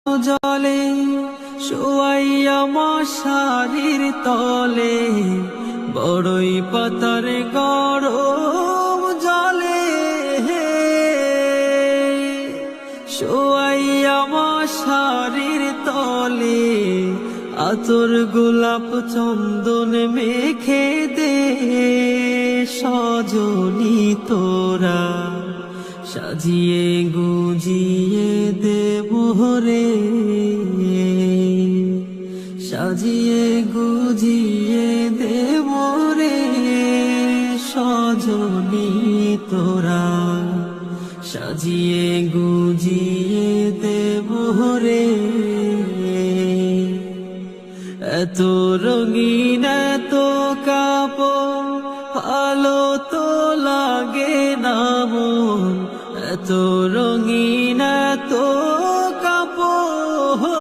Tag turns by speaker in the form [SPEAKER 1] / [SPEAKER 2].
[SPEAKER 1] জলে শোয়াইয়া মশারির তলে বড়ই পাতার গরম জলে শোয়াইয়া মশারির তলে আতর গোলাপ চন্দন মেখে দে সজনী তোরা সাজিয়ে গুজিয়ে দেব রে সাজিয়ে গুজিয়ে দেব রে সজনী তোরা সাজিয়ে গুজিয়ে দেব রে এত রঙিন এত কাপড় ভালো তো লাগে না মন এত রঙিন